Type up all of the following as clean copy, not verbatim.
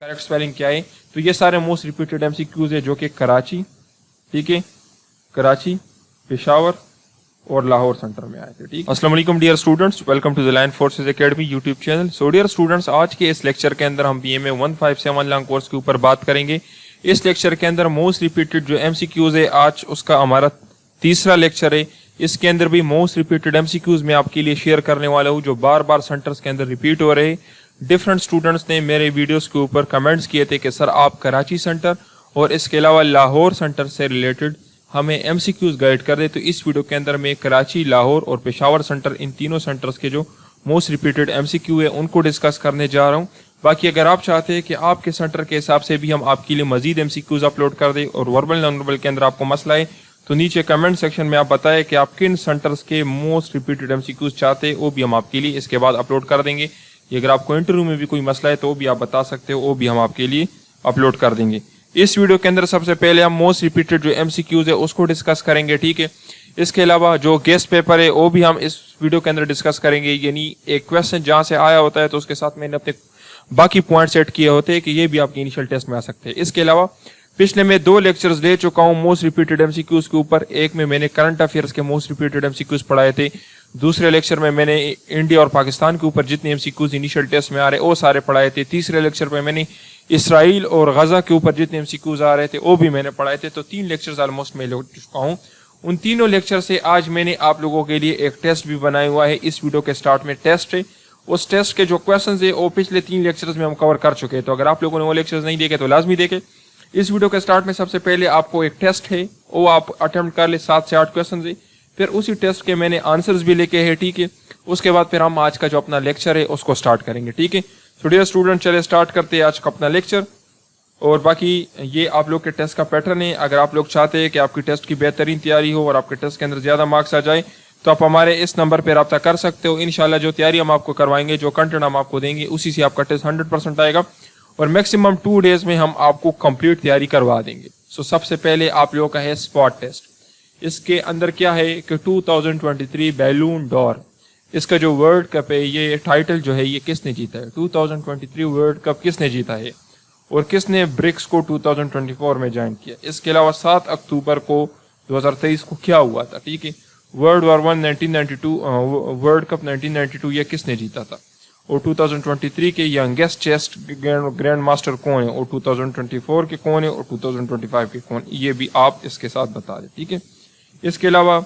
Correct spelling क्या है। तो ये सारे मोस्ट रिपीटेड एमसीक्यूज है जो कि कराची, ठीक है, कराची, पेशावर और लाहौर सेंटर में आए थे। ठीक, अस्सलाम वालेकुम dear students, welcome to the Line Forces Academy YouTube channel. So dear students, आज के इस लेक्चर के अंदर हम बीएमए 157 लॉन्ग कोर्स के ऊपर बात करेंगे। इस लेक्चर के अंदर मोस्ट रिपीटेड जो एमसीक्यूज है, आज उसका हमारा तीसरा लेक्चर है। इसके अंदर भी मोस्ट रिपीटेड एमसीक्यूज मैं आपके लिए शेयर करने वाला हूँ जो बार बार सेंटर्स के अंदर रिपीट हो रहे हैं। डिफरेंट स्टूडेंट्स ने मेरे वीडियोस के ऊपर कमेंट्स किए थे कि सर आप कराची सेंटर और इसके अलावा लाहौर सेंटर से रिलेटेड हमें एमसीक्यूज गाइड कर दे। तो इस वीडियो के अंदर मैं कराची, लाहौर और पेशावर सेंटर, इन तीनों सेंटर्स के जो मोस्ट रिपीटेड एमसीक्यू है उनको डिस्कस करने जा रहा हूँ। बाकी अगर आप चाहते हैं कि आपके सेंटर के हिसाब से भी हम आपके लिए मजीद एमसीक्यूज अपलोड कर दें और वर्बल नॉन वर्बल के अंदर आपको मसला है, तो नीचे कमेंट सेक्शन में आप बताएं कि आप किन सेंटर्स के मोस्ट रिपीटेड एमसीक्यूज चाहते हैं, वो भी हम आपके लिए इसके बाद अपलोड कर देंगे। अगर आपको इंटरव्यू में भी कोई मसला है तो वो भी आप बता सकते हो, वो भी हम आपके लिए अपलोड कर देंगे। इस वीडियो के अंदर सबसे पहले हम मोस्ट रिपीटेड जो एमसीक्यूज है उसको डिस्कस करेंगे, ठीक है। इसके अलावा जो गेस्ट पेपर है वो भी हम इस वीडियो के अंदर डिस्कस करेंगे, यानी एक क्वेश्चन जहां से आया होता है तो उसके साथ मैंने अपने बाकी पॉइंट सेट किए होते हैं कि ये भी आपके इनिशियल टेस्ट में आ सकते हैं। इसके अलावा पिछले मैं 2 लेक्चर्स ले चुका हूं मोस्ट रिपीटेड एमसीक्यूज के ऊपर। एक में मैंने करंट अफेयर्स के मोस्ट रिपीटेड एमसीक्यूज पढ़ाए थे, दूसरे लेक्चर में मैंने इंडिया और पाकिस्तान के ऊपर जितने एमसीक्यूज इनिशियल टेस्ट में आ रहे वो सारे पढ़ाए थे। तीसरे लेक्चर में मैंने इसराइल और गजा के ऊपर जितने एमसीक्यूज आ रहे थे वो भी मैंने पढ़ाए थे। तो 3 लेक्चर्स ऑलमोस्ट मैं ले चुका हूँ। उन तीनों लेक्चर से आज मैंने आप लोगों के लिए एक टेस्ट भी बनाया हुआ है। इस वीडियो के स्टार्ट में टेस्ट है, उस टेस्ट के जो क्वेश्चन है वो पिछले 3 लेक्चर्स में हम कवर कर चुके हैं। तो अगर आप लोगों ने वो लेक्चर्स नहीं देखे तो लाजमी देखे। इस वीडियो के स्टार्ट में सबसे पहले आपको एक टेस्ट है, वो आप अटेम्प्ट कर ले। 7 से 8 क्वेश्चन है, फिर उसी टेस्ट के मैंने आंसर्स भी लेके हैं, ठीक है। उसके बाद फिर हम आज का जो अपना लेक्चर है उसको स्टार्ट करेंगे, ठीक है। सो डियर स्टूडेंट, चले स्टार्ट करते हैं आज का अपना लेक्चर। और बाकी ये आप लोग के टेस्ट का पैटर्न है। अगर आप लोग चाहते हैं कि आपकी टेस्ट की बेहतरीन तैयारी हो और आपके टेस्ट के अंदर ज्यादा मार्क्स आ जाए तो आप हमारे इस नंबर पर रब्ता कर सकते हो। इंशाल्लाह जो तैयारी हम आपको करवाएंगे, जो कंटेंट हम आपको देंगे, उसी से आपका टेस्ट 100% आएगा और मैक्सिमम 2 डेज में हम आपको कंप्लीट तैयारी करवा देंगे। सो सबसे पहले आप लोगों का है स्पॉट टेस्ट। इसके अंदर क्या है कि 2023 बैलून डॉर, इसका जो वर्ल्ड कप है, ये टाइटल जो है ये किसने जीता है? 2023 वर्ल्ड कप किसने जीता है और किसने ब्रिक्स को 2024 में ज्वाइन किया? इसके अलावा 7 अक्टूबर को 2023 को क्या हुआ था, ठीक है। वर्ल्ड वॉर 1 1992, वर्ल्ड कप 1992 ये किसने जीता था? और 2023 के यंगेस्ट चेस ग्रैंड मास्टर कौन है और 2024 के कौन है और 2025 के कौन, ये भी आप इसके साथ बता दें, ठीक है। इसके अलावा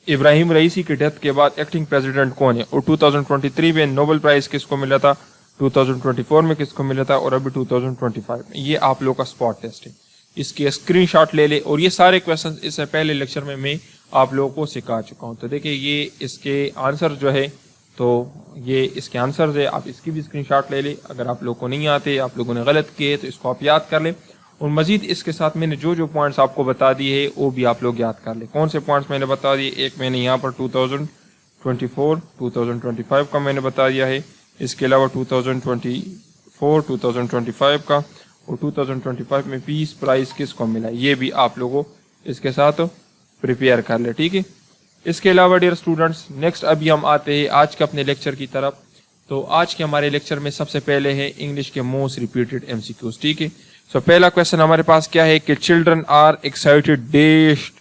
इब्राहिम रईसी की डेथ के बाद एक्टिंग प्रेसिडेंट कौन है और 2023 में नोबेल प्राइज किसको मिला था, 2024 में किसको मिला था और अभी 2025 में। ये आप लोग का स्पॉट टेस्ट है, इसके स्क्रीनशॉट ले ले। और ये सारे क्वेश्चन इससे पहले लेक्चर में मैं आप लोगों को सिखा चुका हूँ। तो देखिए ये इसके आंसर जो है, तो ये इसके आंसर है, आप इसकी भी स्क्रीनशॉट ले लें। अगर आप लोगों को नहीं आते, आप लोगों ने गलत किए तो इसको आप याद कर लें। और मजीद इसके साथ मैंने जो जो पॉइंट्स आपको बता दिए हैं वो भी आप लोग याद कर लें। कौन से पॉइंट्स मैंने बता दिए? एक मैंने यहाँ पर 2024, 2025 का मैंने बता दिया है। इसके अलावा 2024, 2025 का और 2025 में पीस प्राइज किसको मिला, ये भी आप लोगों इसके साथ प्रिपेयर कर ले, ठीक है। इसके अलावा डियर स्टूडेंट्स, नेक्स्ट अभी हम आते हैं आज के अपने लेक्चर की तरफ। तो आज के हमारे लेक्चर में सबसे पहले है इंग्लिश के मोस्ट रिपीटेड एमसीक्यूज, ठीक है। सो पहला क्वेश्चन हमारे पास क्या है कि children are excited dashed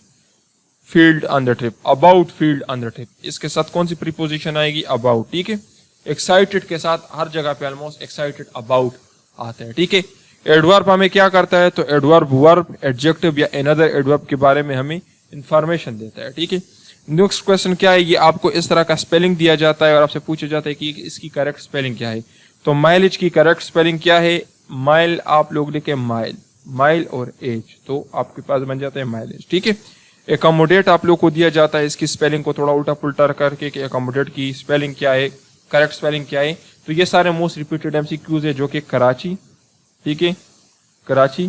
field on the trip, about field on the trip. इसके साथ कौन सी प्रीपोजिशन आएगी? अबाउट, ठीक है। एक्साइटेड के साथ हर जगह पे ऑलमोस्ट एक्साइटेड अबाउट आता है, ठीक है। एडवर्ब हमें क्या करता है? तो एडवर्ब वर्ब, एडजेक्टिव या अनदर एडवर्ब के बारे में हमें इंफॉर्मेशन देता है, ठीक है। नेक्स्ट क्वेश्चन क्या है? ये आपको इस तरह का स्पेलिंग दिया जाता है और आपसे पूछा जाता है कि इसकी करेक्ट स्पेलिंग क्या है। तो माइलेज की करेक्ट स्पेलिंग क्या है? माइल आप लोग लिखे माइल, माइल और एज, तो आपके पास बन जाता है माइलेज, ठीक है। एकोमोडेट आप लोग को दिया जाता है, इसकी स्पेलिंग को थोड़ा उल्टा पुल्टा करके कि एकोमोडेट की स्पेलिंग क्या है, करेक्ट स्पेलिंग क्या है। तो ये सारे मोस्ट रिपीटेड एमसीक्यूज है जो कि कराची, ठीक है, कराची,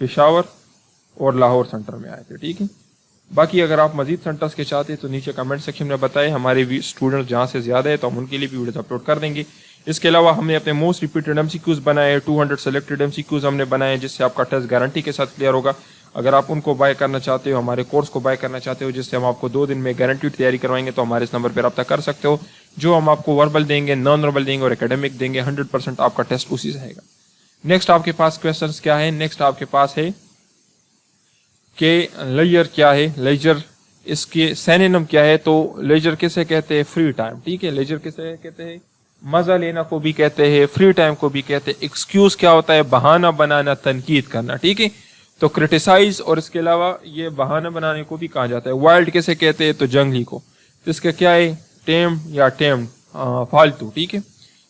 पेशावर और लाहौर सेंटर में आए थे, ठीक है। बाकी अगर आप मजीद सेंटर्स के चाहते हैं तो नीचे कमेंट सेक्शन में बताएं, हमारे स्टूडेंट जहाँ से ज्यादा है तो हम उनके लिए भी वीडियोस अपलोड कर देंगे। इसके अलावा हमने अपने मोस्ट रिपीटेड एमसीक्यूज बनाए, 200 सेलेक्टेड एमसीक्यूज हमने बनाए जिससे आपका टेस्ट गारंटी के साथ क्लियर होगा। अगर आप उनको बाय करना चाहते हो, हमारे कोर्स को बाय करना चाहते हो जिससे हम आपको 2 दिन में गारंटीड तैयारी करवाएंगे, तो हमारे इस नंबर पर रब्ता कर सकते हो। जो हम आपको वर्बल देंगे, नॉन वर्बल देंगे और एकेडमिक देंगे, 100% आपका टेस्ट उसी से आएगा। नेक्स्ट आपके पास क्वेश्चंस क्या है, नेक्स्ट आपके पास है कि लेजर क्या है, लेजर इसके सिनोनिम क्या है। तो लेजर किसे कहते हैं, फ्री टाइम, ठीक है। लेजर किसे कहते हैं, मजा लेना को भी कहते हैं, फ्री टाइम को भी कहते हैं। एक्सक्यूज क्या होता है, बहाना बनाना, तनकीद करना, ठीक है। तो क्रिटिसाइज और इसके अलावा ये बहाना बनाने को भी कहा जाता है। वाइल्ड किसे कहते हैं, तो जंगली को। तो इसका क्या है, टेम या टेम, फालतू, ठीक है।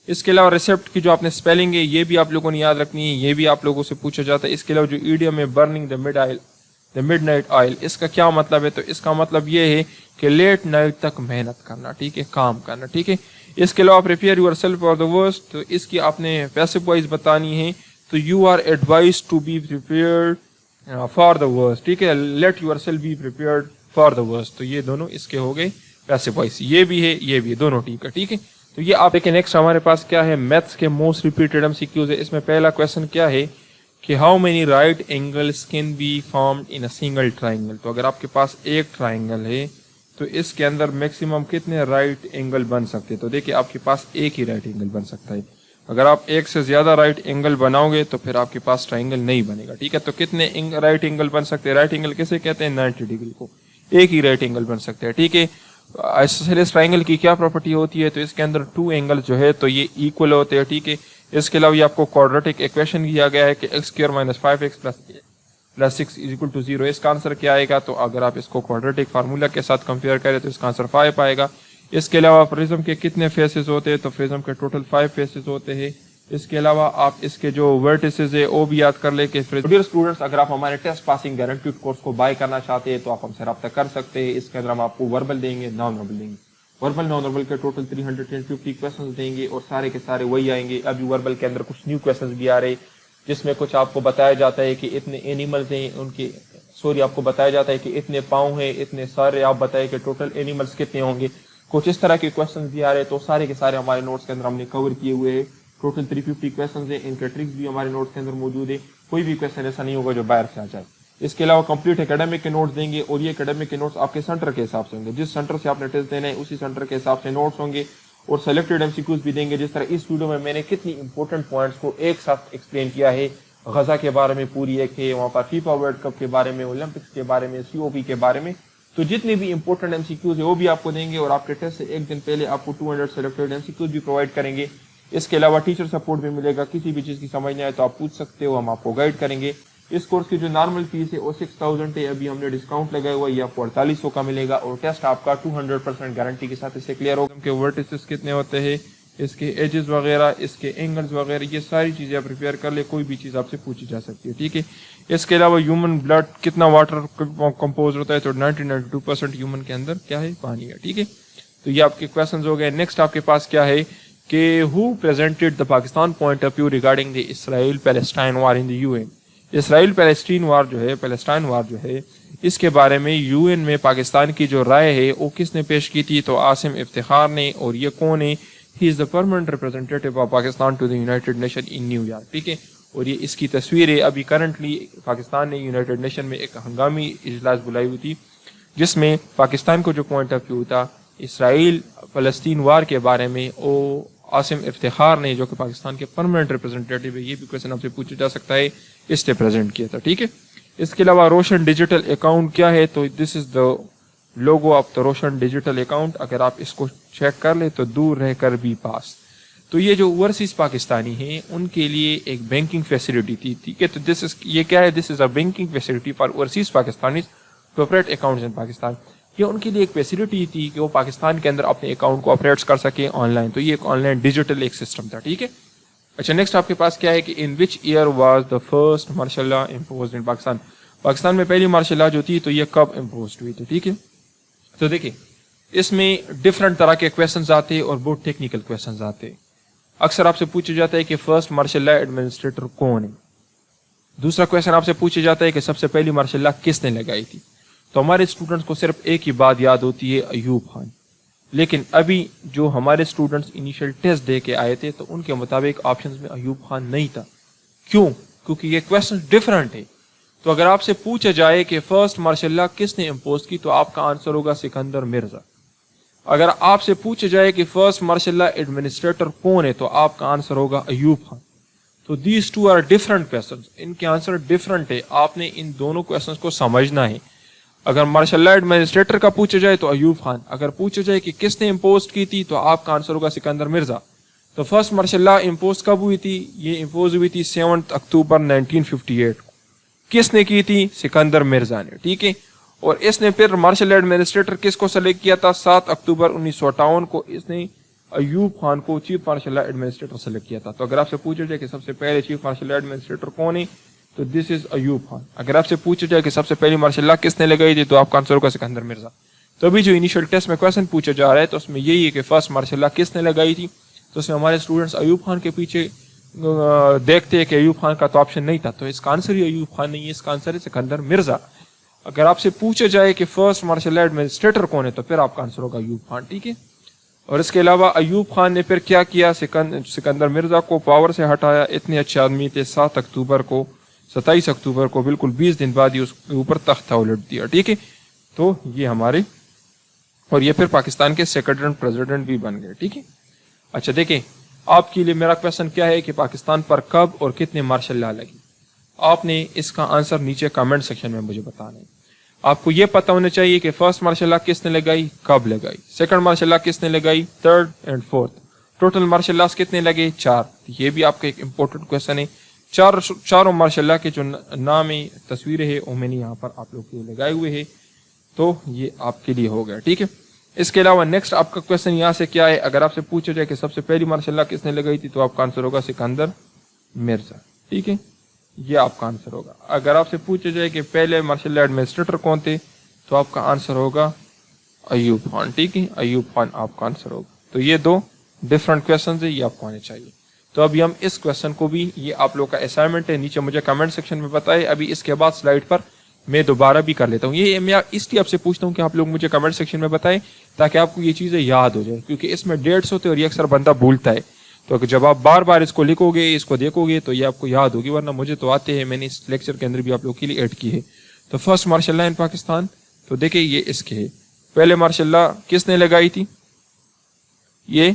इसके अलावा रिसेप्ट की जो आपने स्पेलिंग है ये भी आप लोगों ने याद रखनी है, ये भी आप लोगों से पूछा जाता है। इसके अलावा जो ईडियम है बर्निंग द मिडनाइट ऑयल, इसका क्या मतलब है, तो इसका मतलब ये है कि लेट नाइट तक मेहनत करना, ठीक है, काम करना, ठीक है। इसके अलावा prepare yourself for the worst, तो इसकी आपने पैसिव वॉइस बतानी है। तो you are advise to be prepared for the worst, ठीक है। Let yourself be prepared for the worst, तो ये दोनों इसके हो गए पैसिव वॉइस, ये भी है ये भी है, दोनों ठीक है, ठीक है। तो ये आप देखिए नेक्स्ट हमारे पास क्या है, मैथ्स के मोस्ट रिपीटेड एमसीक्यूज है। इसमें पहला क्वेश्चन क्या है कि how many right angles can be formed in a single triangle. तो अगर आपके पास एक ट्राइंगल है तो इसके अंदर मैक्सिमम कितने राइट एंगल बन सकते हैं। तो देखिए आपके पास एक ही राइट एंगल बन सकता है। अगर आप एक से ज्यादा राइट एंगल बनाओगे तो फिर आपके पास ट्राइंगल नहीं बनेगा, ठीक है। तो कितने राइट एंगल बन सकते हैं, राइट एंगल किसे कहते हैं, 90 डिग्री को एक ही राइट एंगल बन सकते हैं, ठीक है। आइसोसेलेस ट्राइंगल की क्या प्रॉपर्टी होती है, तो इसके अंदर टू एंगल जो है तो ये इक्वल होते हैं, ठीक है। इसके अलावा ये आपको क्वाड्रेटिक इक्वेशन दिया गया है कि x² - 5x + 6 = 0। इसका आंसर क्या आएगा, तो अगर आप इसको क्वाड्रेटिक फार्मूला के साथ कंपेयर करें तो इसका आंसर 5 आएगा। इसके अलावा प्रिज्म के कितने फेसेस होते हैं, तो प्रिज्म के टोटल 5 फेसेस होते हैं। इसके अलावा आप इसके जो वर्टिसेस है वो भी याद कर ले कि डियर स्टूडेंट्स, अगर आप हमारे टेस्ट पासिंग गारंटीड कोर्स को बाय करना चाहते हैं तो आप हमसे रब्ता कर सकते हैं। इसके अंदर हम आपको वर्बल देंगे, नॉन वर्बल देंगे। वर्बल नॉन वर्बल के टोटल 350 क्वेश्चन देंगे और सारे के सारे वही आएंगे। अभी वर्बल के अंदर कुछ न्यू क्वेश्चन भी आ रहे जिसमें कुछ आपको बताया जाता है कि इतने एनिमल्स हैं, उनके आपको बताया जाता है कि इतने पाँव हैं, इतने सारे आप बताए कि टोटल एनिमल्स कितने होंगे। कुछ इस तरह के क्वेश्चन भी आ रहे, तो सारे के सारे हमारे नोट्स के अंदर हमने कवर किए हुए हैं। टोटल 350 क्वेश्चन है, इनके ट्रिक्स भी हमारे नोट्स के अंदर मौजूद है। कोई भी क्वेश्चन ऐसा नहीं होगा जो बाहर से आ जाए। इसके अलावा कंप्लीट एकेडमिक के नोट्स देंगे और ये एकेडमिक के नोट्स आपके सेंटर के हिसाब से होंगे। जिस सेंटर से आपने टेस्ट देना है उसी सेंटर के हिसाब से नोट्स होंगे और सेलेक्टेड एमसीक्यूज भी देंगे। जिस तरह इस वीडियो में मैंने कितनी इंपॉर्टेंट पॉइंट्स को एक साथ एक्सप्लेन किया है, गजा के बारे में पूरी एक है, वहाँ पर फीफा वर्ल्ड कप के बारे में, ओलंपिक्स के बारे में, सीओपी के बारे में। तो जितने भी इंपॉर्टेंट एमसीक्यूज है वो भी आपको देंगे और आपके टेस्ट से एक दिन पहले आपको 200 सेलेक्टेड एमसीक्यूज भी प्रोवाइड करेंगे। इसके अलावा टीचर सपोर्ट भी मिलेगा, किसी भी चीज की समझ नहीं आए तो आप पूछ सकते हो, हम आपको गाइड करेंगे। इस कोर्स की जो नॉर्मल फीस है वो 6000 है, अभी हमने डिस्काउंट लगाया हुआ, ये आपको 4800 का मिलेगा और टेस्ट आपका 200% गारंटी के साथ इससे क्लियर होगा कि वर्टिसेस कितने होते हैं, इसके एजेस वगैरह, इसके एंगल्स वगैरह, ये सारी चीजें आप प्रिपेयर कर ले, कोई भी चीज आपसे पूछी जा सकती है, ठीक है। इसके अलावा ह्यूमन ब्लड कितना वाटर कंपोज होता है, तो 92% ह्यूमन के अंदर क्या है, पानी है, ठीक है। तो ये आपके क्वेश्चन हो गए। नेक्स्ट आपके पास क्या है कि who presented the Pakistan point of view regarding the Israel Palestine war in the UN. Israel Palestine war जो है इसके बारे में यूएन में पाकिस्तान की जो राय है वो किसने पेश की थी, तो आसिम इफ्तिखार ने। और ये कौन है, he is the permanent representative of Pakistan to the United Nation in New York, ठीक है। और ये इसकी तस्वीर है। अभी करंटली पाकिस्तान ने यूनाइटेड नेशन में एक हंगामी इजलास बुलाई हुई थी जिसमें पाकिस्तान को जो पॉइंट ऑफ व्यू था इसराइल फलस्तीन वार के बारे में, वो आसिम इफ्तिखार ने, जो कि पाकिस्तान के परमानेंट रिप्रेजेंटेटिव है, ये भी क्वेश्चन आपसे पूछा जा सकता है, इसने प्रेजेंट किया था, ठीक है। इसके अलावा रोशन डिजिटल अकाउंट क्या है, तो this is the logo of the Roshan digital account. अगर आप इसको चेक कर ले तो दूर रहकर भी पास, तो ये जो ओवरसीज पाकिस्तानी हैं उनके लिए एक बैंकिंग फैसिलिटी थी, ठीक है। तो ये क्या है, this is a banking facility for overseas Pakistanis to operate accounts in Pakistan. ये उनके लिए एक फैसिलिटी थी कि वो पाकिस्तान के अंदर अपने अकाउंट को ऑपरेट कर सके ऑनलाइन। तो ये एक ऑनलाइन डिजिटल एक सिस्टम था, ठीक है। अच्छा, नेक्स्ट आपके पास क्या है कि in which year was the first martial law imposed in Pakistan. Pakistan में पहली मार्शल लॉ जो थी तो ये कब इम्पोज्ड हुई थी, ठीक है। तो देखिए इसमें डिफरेंट तरह के क्वेश्चंस आते हैं और बहुत टेक्निकल क्वेश्चंस आते हैं। अक्सर आपसे पूछा जाता है कि फर्स्ट मार्शल लॉ एडमिनिस्ट्रेटर कौन है। दूसरा क्वेश्चन आपसे पूछा जाता है कि सबसे पहली मार्शल लॉ किसने लगाई थी। तो हमारे स्टूडेंट्स को सिर्फ एक ही बात याद होती है, अयूब खान। लेकिन अभी जो हमारे स्टूडेंट्स इनिशियल टेस्ट दे के आए थे तो उनके मुताबिक ऑप्शंस में अयूब खान नहीं था। क्यों? क्योंकि ये क्वेश्चन डिफरेंट है। तो अगर आपसे पूछा जाए कि फर्स्ट मार्शल लॉ किसने इम्पोज की तो आपका आंसर होगा सिकंदर मिर्जा। अगर आपसे पूछा जाए कि फर्स्ट मार्शल लॉ एडमिनिस्ट्रेटर कौन है तो आपका आंसर होगा अयूब खान। تو these two are different question, ان کے آنسر ڈفرنٹ ہے، آپ نے ان دونوں کوشچن کو سمجھنا ہے. اگر مارشل لا ایڈمنسٹریٹر کا پوچھا جائے تو ایوب خان، اگر پوچھا جائے کہ کس نے امپوز کی تھی تو آپ کا آنسر ہوگا سکندر مرزا. تو فرسٹ مارشل لا امپوز کب ہوئی تھی؟ یہ امپوز ہوئی تھی 7 اکتوبر 1958 کو. کس نے کی تھی؟ سکندر مرزا نے. ٹھیک ہے. اور اس نے پھر مارشل لا ایڈمنسٹریٹر کس کو سلیکٹ کیا تھا؟ 7 اکتوبر 1958 کو اس نے ایوب خان کو chief martial law administrator select کیا تھا. تو اگر آپ سے پوچھا جائے کہ سب سے پہلے چیف مارشل لا ایڈمنسٹریٹر کون ہے تو دس از ایوب خان. اگر آپ سے پوچھا جائے کہ سب سے پہلی مارشل لا کس نے لگائی تھی تو آپ کا آنسر ہوگا سکندر مرزا. تو ابھی جو انیشیل ٹیسٹ میں کوشچن پوچھا جا رہا ہے تو اس میں یہی ہے کہ فرسٹ مارشل لا کس نے لگائی تھی. تو اس میں ہمارے اسٹوڈنٹس ایوب خان کے پیچھے دیکھتے ہیں کہ ایوب خان کا تو آپشن نہیں تھا، تو اس کا آنسر ہی ایوب خان نہیں ہے، اس کا آنسر ہے سکندر مرزا. اگر آپ سے پوچھا جائے کہ فرسٹ مارشل لا ایڈمنسٹریٹر کون ہے تو پھر آپ کا آنسر ہوگا ایوب خان. ٹھیک ہے. اور اس کے علاوہ ایوب خان نے پھر کیا کیا؟ سکندر مرزا کو پاور سے ہٹایا. اتنے اچھے آدمی تھے. 27 اکتوبر کو بالکل 20 دن بعد ہی اس کے اوپر تختہ الٹ دیا. ٹھیک ہے. تو یہ ہمارے، اور یہ پھر پاکستان کے سیکرٹری پریزیڈنٹ بھی بن گئے. ٹھیک ہے. اچھا دیکھیں، آپ کے لیے میرا کویشچن کیا ہے کہ پاکستان پر کب اور کتنے مارشل لا لگی؟ آپ نے اس کا آنسر نیچے کامنٹ سیکشن میں مجھے بتانا ہے. آپ کو یہ پتہ ہونا چاہیے کہ فرسٹ مارشل لا کس نے لگائی، کب لگائی. سیکنڈ مارشل لا کس نے لگائی، 3rd and 4th. Total martial لاس کتنے لگے، 4. یہ بھی آپ کا ایک امپورٹنٹ کویشچن ہے. چاروں مارشل لا کے جو نام ہے، تصویریں ہیں، وہ میں نے یہاں پر آپ لوگ کے لگائے ہوئے ہیں. تو یہ آپ کے لیے ہو گیا. ٹھیک ہے. اس کے علاوہ نیکسٹ آپ کا کویشچن یہاں سے کیا ہے؟ اگر آپ سے پوچھا جائے کہ سب سے پہلی مارشل لا کس نے لگائی تھی تو آپ کا آنسر ہوگا سکندر مرزا. ٹھیک ہے. یہ آپ کا آنسر ہوگا. اگر آپ سے پوچھا جائے کہ پہلے مارشل لا ایڈمنسٹریٹر کون تھے تو آپ کا آنسر ہوگا ایوب خان. ٹھیک ہے. ایوب خان آپ کا آنسر ہوگا. تو یہ دو ڈفرنٹ کویشچنز ہیں، یہ آپ کو آنے چاہیے. تو ابھی ہم اس کویشچن کو بھی، یہ آپ لوگ کا اسائنمنٹ ہے، نیچے مجھے کمنٹ سیکشن میں بتائے. ابھی اس کے بعد سلائڈ پر میں دوبارہ بھی کر لیتا ہوں. یہ میں اس لیے آپ سے پوچھتا ہوں کہ آپ لوگ مجھے کمنٹ سیکشن میں بتائیں تاکہ آپ کو یہ چیزیں یاد ہو جائے، کیونکہ اس میں ڈیٹس ہوتے ہیں اور یہ اکثر بندہ بھولتا ہے. تو جب آپ بار بار اس کو لکھو گے، اس کو دیکھو گے تو یہ آپ کو یاد ہوگی، ورنہ مجھے تو آتے ہیں، میں نے اس لیکچر کے اندر بھی آپ لوگ کے لیے ایڈ کی ہے. تو فرسٹ مارشل لا ان پاکستان، تو دیکھیں یہ اس کے ہے. پہلے مارشل لا کس نے لگائی تھی؟ یہ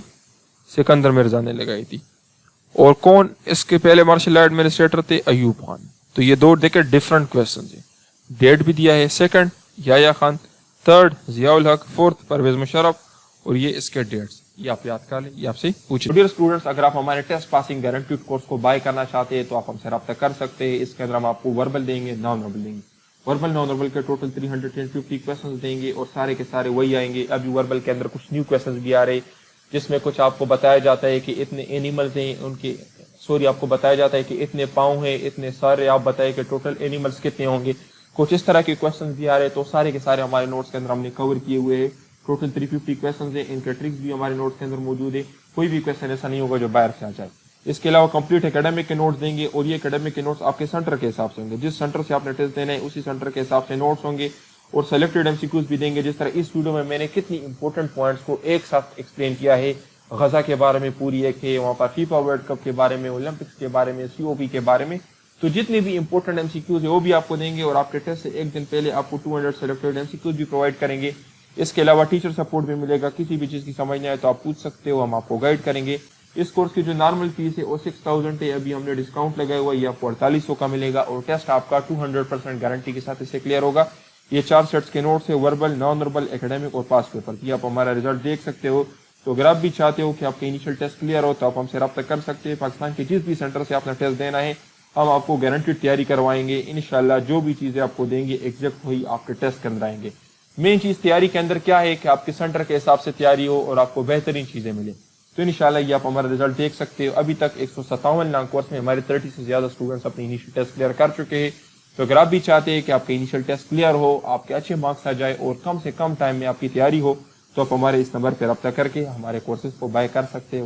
سکندر مرزا نے لگائی تھی. اور کون اس کے پہلے مارشل لا ایڈمنسٹریٹر تھے؟ ایوب خان. تو یہ دو دیکھیں ڈفرنٹ کویشچنز ہیں. ڈیٹ بھی دیا ہے، 2nd یحییٰ خان، 3rd ضیاء الحق، 4th پرویز مشرف، اور یہ اس کے ڈیٹس یہ آپ یاد کر لیں، یہ آپ سے پوچھیں. ڈیئر اسٹوڈنٹس، اگر آپ ہمارے ٹیسٹ پاسنگ گارنٹیڈ کورس کو بائی کرنا چاہتے ہیں تو آپ ہم سے رابطہ کر سکتے ہیں. اس کے اندر ہم آپ کو وربل دیں گے، نان وربل دیں گے. وربل نان وربل کے ٹوٹل 350 کویشچنز دیں گے اور سارے کے سارے وہی آئیں گے. ابھی وربل کے اندر کچھ نیو کویشچنز بھی آ رہے جس میں کچھ آپ کو بتایا جاتا ہے کہ اتنے اینیملز ہیں، ان کے آپ کو بتایا جاتا ہے کہ اتنے پاؤں ہیں، اتنے سارے آپ بتائیں کہ ٹوٹل اینیملز کتنے ہوں گے. کچھ اس طرح کے کویشچنز بھی آ رہے ہیں، تو سارے کے سارے ہمارے نوٹس کے اندر ہم نے کور کیے ہوئے ہیں. ٹوٹل 350 کویشچنز ہیں، ان کے ٹرکس بھی ہمارے نوٹس کے اندر موجود ہے. کوئی بھی کویشچن ایسا نہیں ہوگا جو باہر سے آ جائے. اس کے علاوہ کمپلیٹ اکیڈمک کے نوٹس دیں گے، اور یہ اکیڈمک کے نوٹس آپ کے سینٹر کے حساب سے ہوں گے. جس سینٹر سے آپ نے ٹیسٹ دینا ہے اسی سینٹر کے حساب سے نوٹس ہوں گے، اور سلیکٹڈ ایم سی کیوز بھی دیں گے. جس طرح اس ویڈیو میں نے کتنی امپورٹنٹ پوائنٹس کو ایک ساتھ ایکسپلین کیا ہے. غزہ کے بارے میں پوری ایک ہے، وہاں پر فیفا ورلڈ کپ کے بارے میں، اولمپکس کے بارے میں، سی او پی کے بارے میں. تو جتنے بھی امپورٹنٹ ایم سی کیوز ہے وہ بھی آپ کو دیں گے، اور آپ کے ٹیسٹ سے ایک دن پہلے آپ کو 200 سلیکٹڈ ایم سی کیوز بھی پرووائڈ کریں گے. اس کے علاوہ ٹیچر سپورٹ بھی ملے گا. کسی بھی چیز کی سمجھ نہیں آئے تو آپ پوچھ سکتے ہو، ہم آپ کو گائیڈ کریں گے. اس کورس کی جو نارمل فیس ہے وہ 6000 ہے. ابھی ہم نے ڈسکاؤنٹ لگایا ہوا ہے، یہ آپ کو 4800 کا ملے گا، اور ٹیسٹ آپ کا 200% گارنٹی کے ساتھ اس سے کلیئر ہوگا. یہ 4 سیٹس کے نوٹس ہے، وربل، نان وربل، اکیڈمک اور پاس پیپر. یہ آپ ہمارا ریزلٹ دیکھ سکتے ہو. تو اگر آپ بھی چاہتے ہو کہ آپ کے انیشل ٹیسٹ کلیئر ہو تو آپ ہم سے رابطہ کر سکتے ہیں. پاکستان کے جس بھی سینٹر سے آپ نے ٹیسٹ دینا ہے ہم آپ کو گارنٹیڈ تیاری کروائیں گے. انشاءاللہ جو بھی چیزیں آپ کو دیں گے ایگزیکٹ وہی آپ کے ٹیسٹ کے اندر آئیں گے. مین چیز تیاری کے اندر کیا ہے کہ آپ کے سینٹر کے حساب سے تیاری ہو اور آپ کو بہترین چیزیں ملیں. تو انشاءاللہ یہ آپ ہمارا ریزلٹ دیکھ سکتے ہو. ابھی تک 157 لانگ کورس میں ہمارے 30 سے زیادہ اسٹوڈنٹس اپنے انیشل ٹیسٹ کلیئر کر چکے ہیں. تو اگر آپ بھی چاہتے ہیں کہ آپ کے انیشل ٹیسٹ کلیئر ہو، آپ کے اچھے مارکس آ جائے اور کم سے کم ٹائم میں آپ کی تیاری ہو، تو آپ ہمارے اس نمبر پہ رابطہ کر کے ہمارے کورسز کو بائی کر سکتے ہیں.